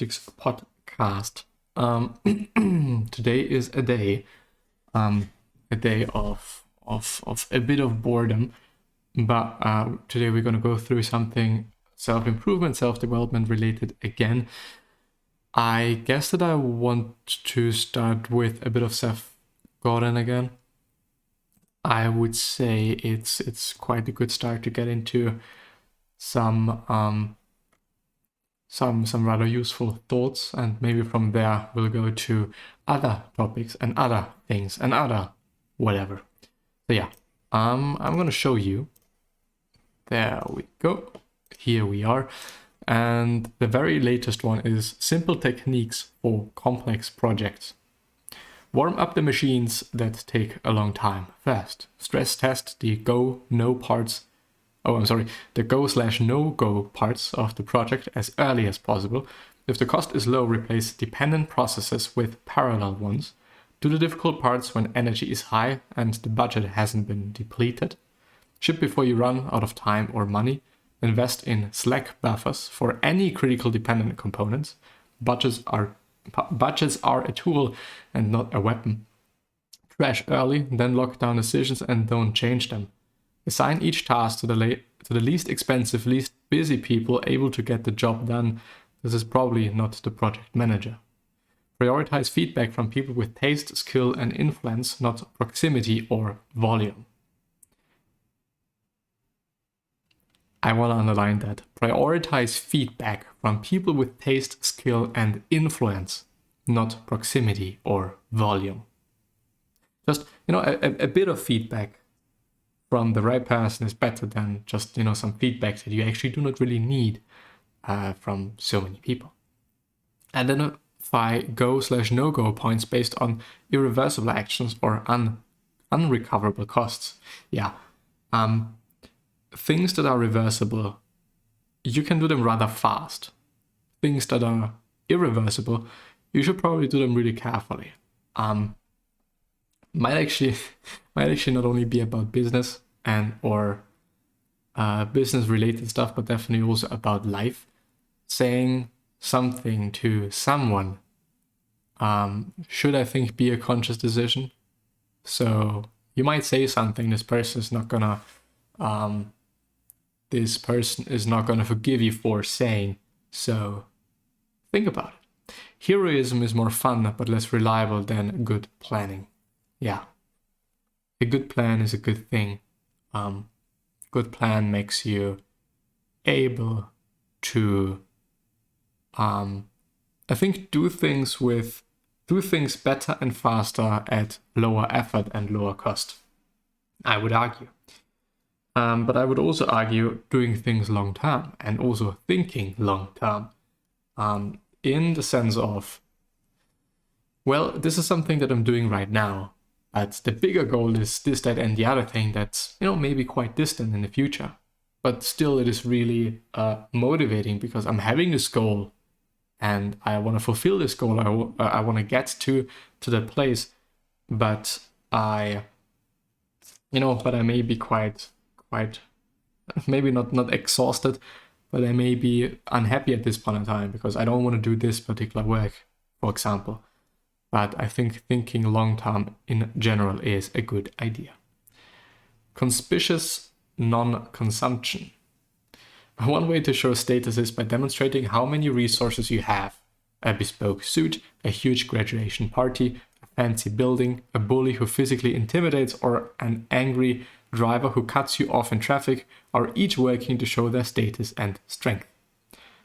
Skeptics podcast. Today is a day of a bit of boredom, but today we're going to go through something self-improvement, self-development related again. I guess that I want to start with a bit of Seth Godin again. I would say it's quite a good start to get into some rather useful thoughts, and maybe from there we'll go to other topics and other things and other whatever. So yeah, I'm gonna show you. There we go. Here we are. And the very latest one is simple techniques for complex projects. Warm up the machines that take a long time. First, stress test the go/no parts parts of the project as early as possible. If the cost is low, replace dependent processes with parallel ones. Do the difficult parts when energy is high and the budget hasn't been depleted. Ship before you run out of time or money. Invest in slack buffers for any critical dependent components. Budgets are a tool and not a weapon. Trash early, then lock down decisions and don't change them. Assign each task to the least expensive, least busy people able to get the job done. This is probably not the project manager. Prioritize feedback from people with taste, skill, and influence, not proximity or volume. I want to underline that. Prioritize feedback from people with taste, skill, and influence, not proximity or volume. Just, a bit of feedback from the right person is better than just, some feedback that you actually do not really need from so many people. Identify go/no-go points based on irreversible actions or unrecoverable costs. Yeah. Things that are reversible, you can do them rather fast. Things that are irreversible, you should probably do them really carefully. Might actually not only be about business or business related stuff, but definitely also about life. Saying something to someone should, I think, be a conscious decision. So you might say something, this person is not gonna forgive you for saying, so think about it. Heroism is more fun but less reliable than good planning. Yeah, a good plan is a good thing. Good plan makes you able to, I think, do things better and faster at lower effort and lower cost, I would argue. But I would also argue doing things long term and also thinking long term, in the sense of, well, this is something that I'm doing right now, but the bigger goal is this, that, and the other thing that's, maybe quite distant in the future. But still, it is really motivating because I'm having this goal and I want to fulfill this goal. I want to get to that place, but I may be quite maybe not exhausted, but I may be unhappy at this point in time because I don't want to do this particular work, for example. But I think thinking long term in general is a good idea. Conspicuous non-consumption. One way to show status is by demonstrating how many resources you have. A bespoke suit, a huge graduation party, a fancy building, a bully who physically intimidates, or an angry driver who cuts you off in traffic are each working to show their status and strength.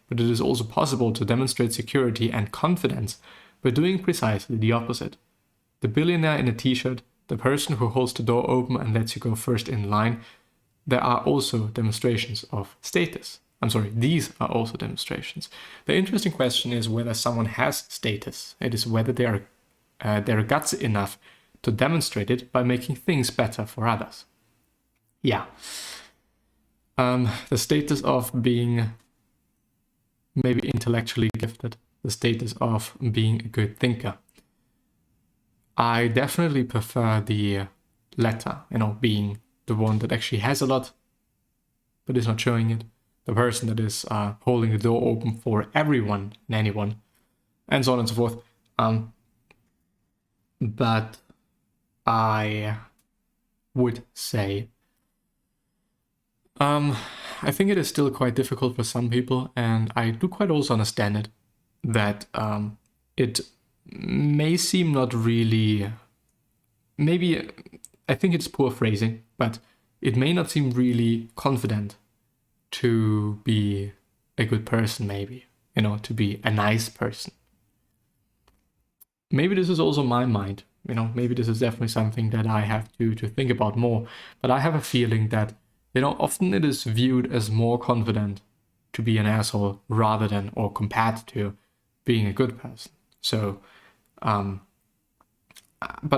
But it is also possible to demonstrate security and confidence by doing precisely the opposite. The billionaire in a t-shirt, the person who holds the door open and lets you go first in line, there are also demonstrations of status. These are also demonstrations. The interesting question is whether someone has status. It is whether they are gutsy enough to demonstrate it by making things better for others. Yeah. The status of being maybe intellectually gifted, the status of being a good thinker. I definitely prefer the latter, being the one that actually has a lot, but is not showing it. The person that is holding the door open for everyone and anyone and so on and so forth. But I would say I think it is still quite difficult for some people, and I do quite also understand it, that it may seem not really, maybe, I think it's poor phrasing, but it may not seem really confident to be a good person, maybe, to be a nice person. Maybe this is also my mind, maybe this is definitely something that I have to think about more, but I have a feeling that, often it is viewed as more confident to be an asshole rather than, or compared to, being a good person. So, but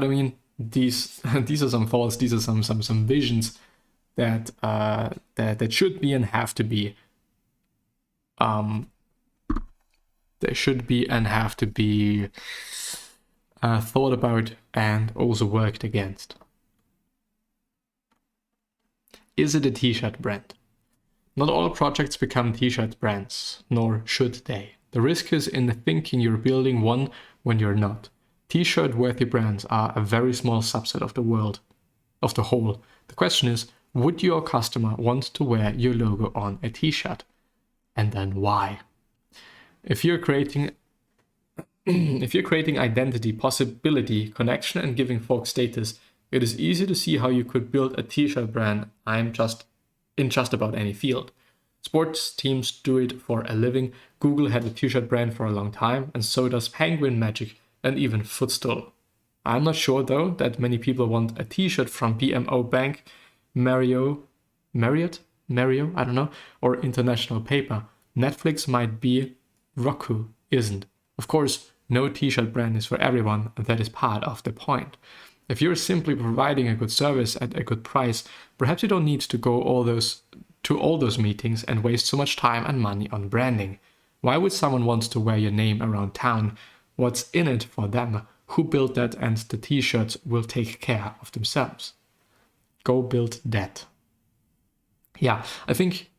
I mean, these are some thoughts, these are some visions that that should be and have to be thought about and also worked against. Is it a t-shirt brand? Not all projects become t-shirt brands, nor should they. The risk is in thinking you're building one when you're not. T-shirt worthy brands are a very small subset of the world, of the whole. The question is, would your customer want to wear your logo on a t-shirt? And then why? If you're creating identity, possibility, connection, and giving folks status, it is easy to see how you could build a t-shirt brand in just about any field. Sports teams do it for a living. Google had a t-shirt brand for a long time, and so does Penguin Magic and even Footstool. I'm not sure though that many people want a t-shirt from BMO Bank, Marriott, I don't know, or International Paper. Netflix might be, Roku isn't. Of course, no t-shirt brand is for everyone, and that is part of the point. If you're simply providing a good service at a good price, perhaps you don't need to go to all those meetings and waste so much time and money on branding. Why would someone want to wear your name around town? What's in it for them? Who built that? And the t-shirts will take care of themselves. Go build that. Yeah, I think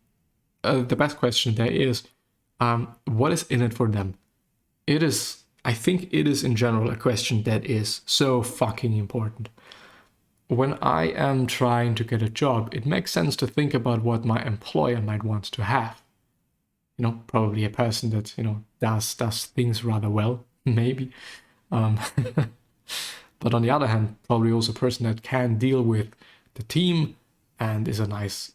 the best question there is, what is in it for them? I think it is in general a question that is so fucking important. When I am trying to get a job, it makes sense to think about what my employer might want to have. Probably a person that, does things rather well, maybe. But on the other hand, probably also a person that can deal with the team and is a nice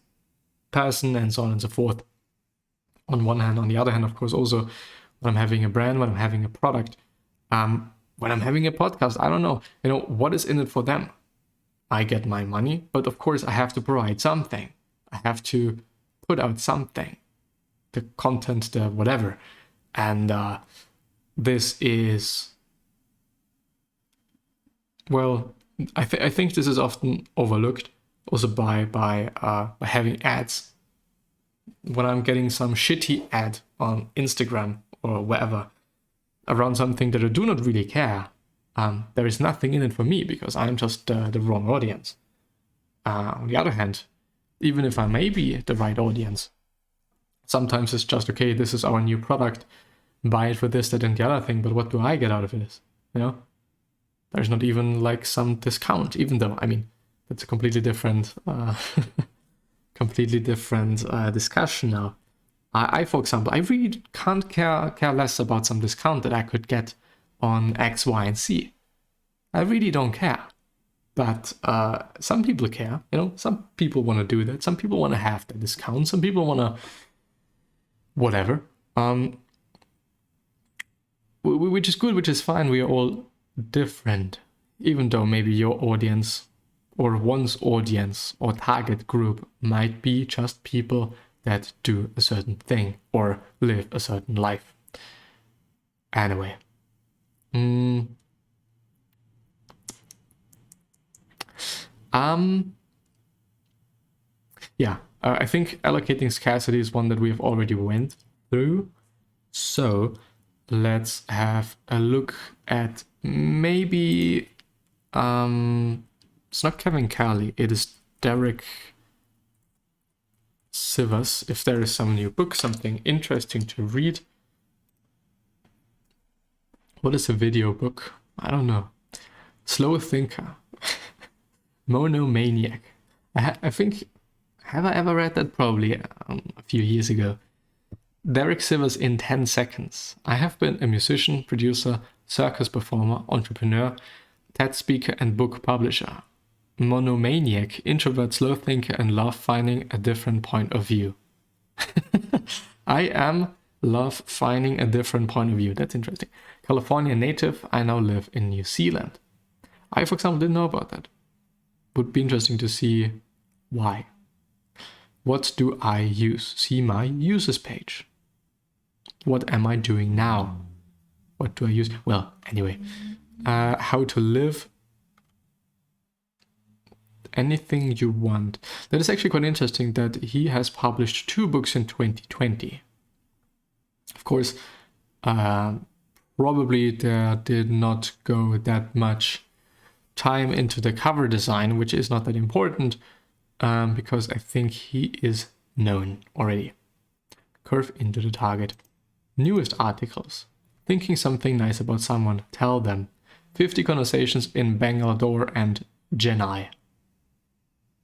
person and so on and so forth. On one hand, on the other hand, of course, also when I'm having a brand, when I'm having a product, when I'm having a podcast, I don't know, what is in it for them? I get my money, but of course I have to provide something. I have to put out something, the content, the whatever. And this is, well, I think this is often overlooked also by having ads. When I'm getting some shitty ad on Instagram or wherever around something that I do not really care, there is nothing in it for me because I'm just the wrong audience. On the other hand, even if I may be the right audience, sometimes it's just, okay, this is our new product, buy it for this, that, and the other thing, but what do I get out of this? There's not even like some discount, even though, I mean, that's a completely different discussion now. I, for example, I really can't care less about some discount that I could get on X, Y, and Z. I really don't care. But some people care, some people want to do that. Some people want to have the discount. Some people want to whatever. Which is good, which is fine. We are all different. Even though maybe your audience or one's audience or target group might be just people that do a certain thing or live a certain life. Anyway. I think allocating scarcity is one that we have already went through. So let's have a look at maybe it's not Kevin Carley, it is Derek Sivers. If there is some new book, something interesting to read, What is a video book? I don't know. Slow thinker. Monomaniac. I think, have I ever read that? Probably a few years ago. Derek Sivers in 10 seconds. I have been a musician, producer, circus performer, entrepreneur, TED speaker, and book publisher. Monomaniac, introvert, slow thinker, and love finding a different point of view. I am love finding a different point of view. That's interesting. California native. I now live in New Zealand. I, for example, didn't know about that. Would be interesting to see why. What do I use? See my users page. What am I doing now? What do I use? Well, anyway. How to live. Anything you want. That is actually quite interesting that he has published 2 books in 2020. Of course, probably there did not go that much time into the cover design, which is not that important, because I think he is known already. Curve into the target. Newest articles. Thinking something nice about someone, tell them. 50 conversations in Bangalore and Chennai.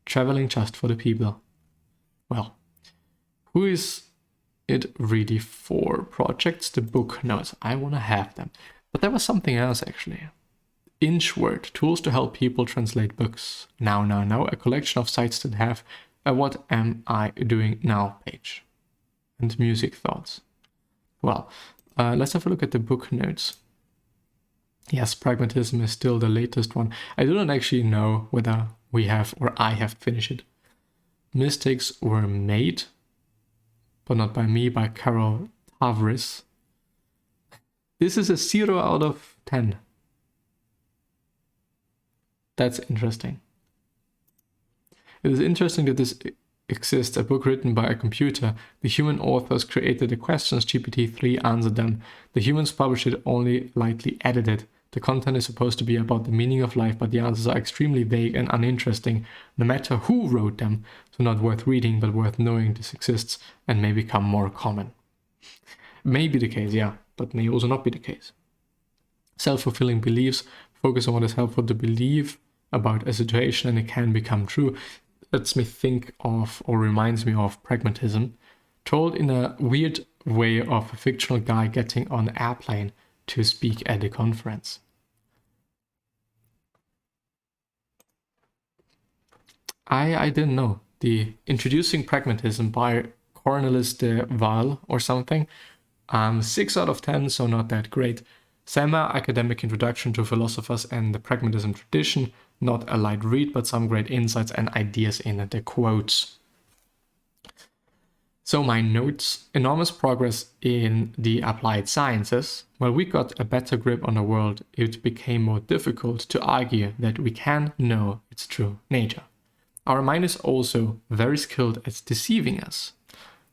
Traveling just for the people. Well, who is it really for? Projects, the book notes. I want to have them. But there was something else actually. Inchword, tools to help people translate books. Now, a collection of sites that have a What Am I Doing Now page. And music thoughts. Well, let's have a look at the book notes. Yes, Pragmatism is still the latest one. I do not actually know whether we have or I have finished it. Mistakes were made, but not by me, by Carol Tavris. This is a 0 out of 10. That's interesting. It is interesting that this exists, a book written by a computer. The human authors created the questions, GPT-3 answered them. The humans published it only lightly edited. The content is supposed to be about the meaning of life, but the answers are extremely vague and uninteresting, no matter who wrote them, so not worth reading, but worth knowing this exists and may become more common. May be the case, yeah, but may also not be the case. Self-fulfilling beliefs focus on what is helpful to believe about a situation and it can become true. Lets me think of, or reminds me of, Pragmatism, told in a weird way of a fictional guy getting on an airplane to speak at a conference. I didn't know. The Introducing Pragmatism by Cornelis de Waal or something. 6 out of 10, so not that great. Semi-academic introduction to philosophers and the Pragmatism tradition. Not a light read, but some great insights and ideas in the quotes. So my notes, enormous progress in the applied sciences. While we got a better grip on the world, it became more difficult to argue that we can know its true nature. Our mind is also very skilled at deceiving us.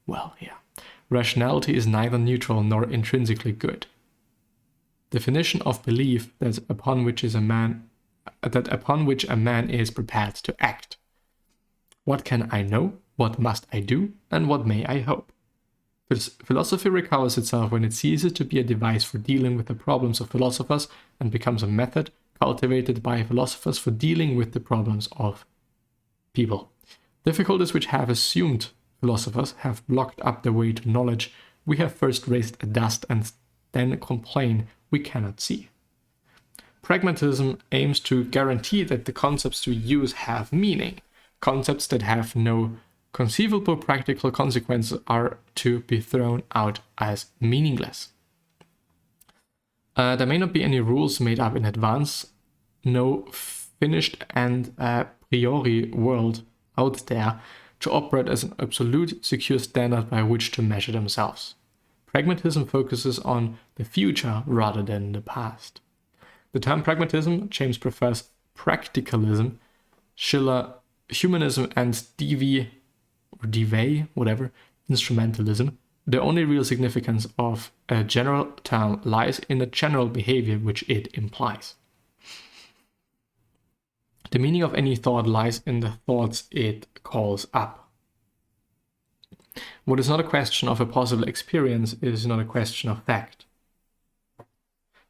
Well, yeah. Rationality is neither neutral nor intrinsically good. Definition of belief that upon which a man is prepared to act. What can I know? What must I do? And what may I hope? Philosophy recovers itself when it ceases to be a device for dealing with the problems of philosophers and becomes a method cultivated by philosophers for dealing with the problems of people. Difficulties which have assumed philosophers have blocked up the way to knowledge. We have first raised a dust and then complain we cannot see. Pragmatism aims to guarantee that the concepts we use have meaning. Concepts that have no conceivable practical consequences are to be thrown out as meaningless. There may not be any rules made up in advance, no finished and a priori world out there to operate as an absolute, secure standard by which to measure themselves. Pragmatism focuses on the future rather than the past. The term pragmatism, James prefers practicalism, Schiller humanism, and Dewey, instrumentalism. The only real significance of a general term lies in the general behavior which it implies. The meaning of any thought lies in the thoughts it calls up. What is not a question of a possible experience is not a question of fact.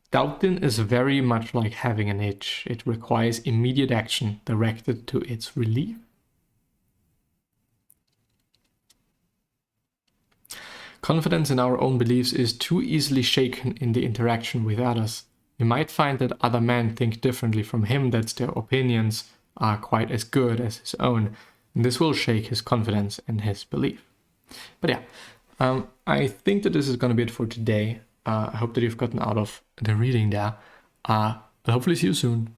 Doubting is very much like having an itch. It requires immediate action directed to its relief. Confidence in our own beliefs is too easily shaken in the interaction with others. We might find that other men think differently from him, that their opinions are quite as good as his own, and this will shake his confidence and his belief. But yeah, I think that this is going to be it for today. I hope that you've gotten out of the reading there. I'll hopefully see you soon.